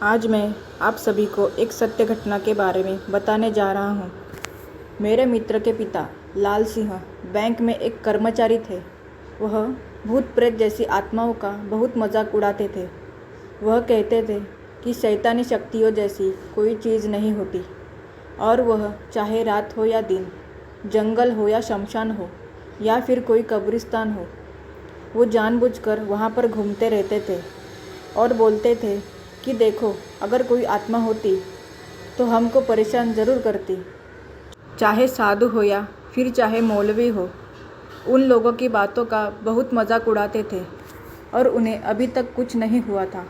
आज मैं आप सभी को एक सत्य घटना के बारे में बताने जा रहा हूँ। मेरे मित्र के पिता लाल सिंह बैंक में एक कर्मचारी थे। वह भूत प्रेत जैसी आत्माओं का बहुत मजाक उड़ाते थे। वह कहते थे कि शैतानी शक्तियों जैसी कोई चीज़ नहीं होती और वह चाहे रात हो या दिन, जंगल हो या शमशान हो या फिर कोई कब्रिस्तान हो, वो जानबूझकर वहाँ पर घूमते रहते थे और बोलते थे कि देखो, अगर कोई आत्मा होती तो हमको परेशान ज़रूर करती। चाहे साधु हो या फिर चाहे मौलवी हो, उन लोगों की बातों का बहुत मजाक उड़ाते थे और उन्हें अभी तक कुछ नहीं हुआ था।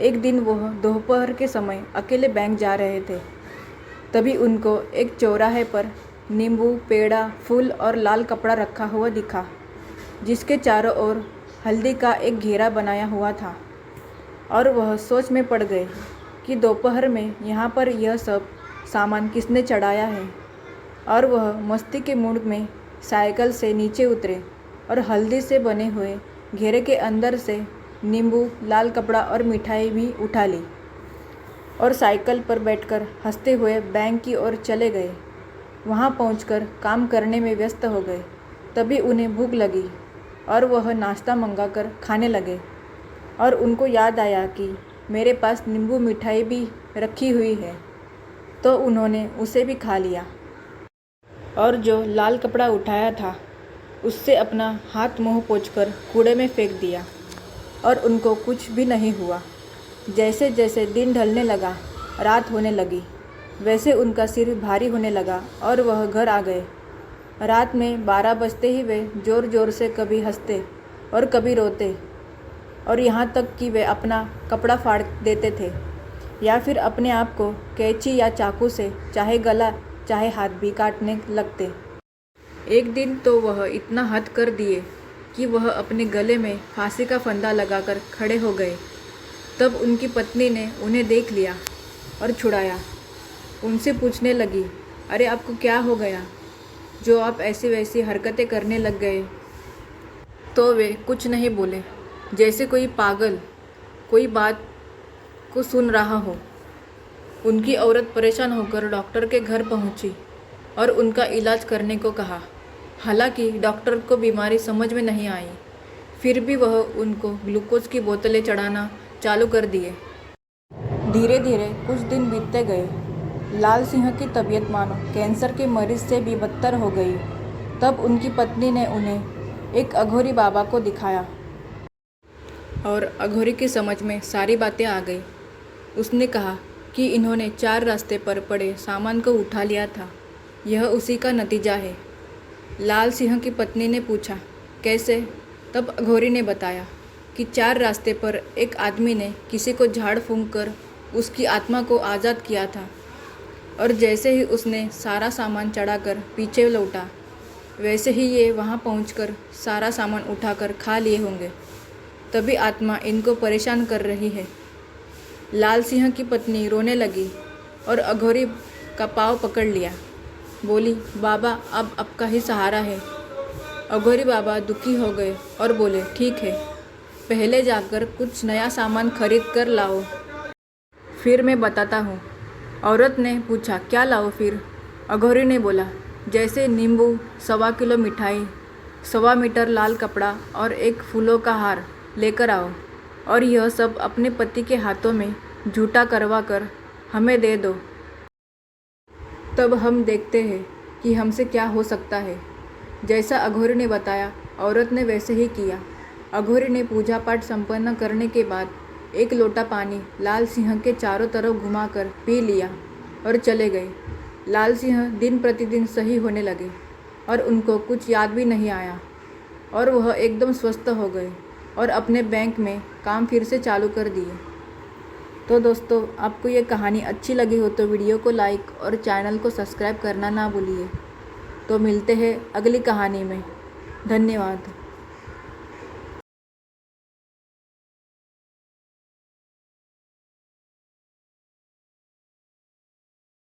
एक दिन वह दोपहर के समय अकेले बैंक जा रहे थे। तभी उनको एक चौराहे पर नींबू, पेड़ा, फूल और लाल कपड़ा रखा हुआ दिखा, जिसके चारों ओर हल्दी का एक घेरा बनाया हुआ था। और वह सोच में पड़ गए कि दोपहर में यहाँ पर यह सब सामान किसने चढ़ाया है। और वह मस्ती के मूड में साइकिल से नीचे उतरे और हल्दी से बने हुए घेरे के अंदर से नींबू, लाल कपड़ा और मिठाई भी उठा ली और साइकिल पर बैठकर हंसते हुए बैंक की ओर चले गए। वहाँ पहुंचकर काम करने में व्यस्त हो गए। तभी उन्हें भूख लगी और वह नाश्ता मंगाकर खाने लगे और उनको याद आया कि मेरे पास नींबू मिठाई भी रखी हुई है, तो उन्होंने उसे भी खा लिया और जो लाल कपड़ा उठाया था उससे अपना हाथ मुंह पोंछकर कूड़े में फेंक दिया और उनको कुछ भी नहीं हुआ। जैसे जैसे दिन ढलने लगा, रात होने लगी, वैसे उनका सिर भारी होने लगा और वह घर आ गए। रात में 12 बजते ही वे ज़ोर ज़ोर से कभी हंसते और कभी रोते और यहाँ तक कि वे अपना कपड़ा फाड़ देते थे या फिर अपने आप को कैंची या चाकू से चाहे गला चाहे हाथ भी काटने लगते। एक दिन तो वह इतना हद कर दिए कि वह अपने गले में फांसी का फंदा लगाकर खड़े हो गए। तब उनकी पत्नी ने उन्हें देख लिया और छुड़ाया। उनसे पूछने लगी, अरे आपको क्या हो गया जो आप ऐसी वैसी हरकतें करने लग गए? तो वे कुछ नहीं बोले, जैसे कोई पागल कोई बात को सुन रहा हो। उनकी औरत परेशान होकर डॉक्टर के घर पहुंची और उनका इलाज करने को कहा। हालांकि डॉक्टर को बीमारी समझ में नहीं आई, फिर भी वह उनको ग्लूकोज की बोतलें चढ़ाना चालू कर दिए। धीरे धीरे कुछ दिन बीतते गए। लाल सिंह की तबीयत मानो कैंसर के मरीज से भी बदतर हो गई। तब उनकी पत्नी ने उन्हें एक अघोरी बाबा को दिखाया और अघोरी की समझ में सारी बातें आ गई। उसने कहा कि इन्होंने 4 रास्ते पर पड़े सामान को उठा लिया था, यह उसी का नतीजा है। लाल सिंह की पत्नी ने पूछा, कैसे? तब अघोरी ने बताया कि 4 रास्ते पर एक आदमी ने किसी को झाड़ फूंक कर उसकी आत्मा को आज़ाद किया था और जैसे ही उसने सारा सामान चढ़ाकर पीछे लौटा, वैसे ही ये वहाँ पहुंचकर सारा सामान उठाकर खा लिए होंगे। तभी आत्मा इनको परेशान कर रही है। लाल सिंह की पत्नी रोने लगी और अघोरी का पाँव पकड़ लिया। बोली, बाबा अब आपका ही सहारा है। अघोरी बाबा दुखी हो गए और बोले, ठीक है, पहले जाकर कुछ नया सामान खरीद कर लाओ, फिर मैं बताता हूँ। औरत ने पूछा, क्या लाओ फिर? अघोरी ने बोला, जैसे नींबू, 1.25 किलो मिठाई, 1.25 मीटर लाल कपड़ा और एक फूलों का हार लेकर आओ और यह सब अपने पति के हाथों में झूठा करवा कर हमें दे दो। तब हम देखते हैं कि हमसे क्या हो सकता है। जैसा अघोरी ने बताया, औरत ने वैसे ही किया। अघोरी ने पूजा पाठ संपन्न करने के बाद एक लोटा पानी लाल सिंह के चारों तरफ घुमाकर पी लिया और चले गए। लाल सिंह दिन प्रतिदिन सही होने लगे और उनको कुछ याद भी नहीं आया और वह एकदम स्वस्थ हो गए और अपने बैंक में काम फिर से चालू कर दिए। तो दोस्तों, आपको ये कहानी अच्छी लगी हो तो वीडियो को लाइक और चैनल को सब्सक्राइब करना ना भूलिए। तो मिलते हैं अगली कहानी में। धन्यवाद।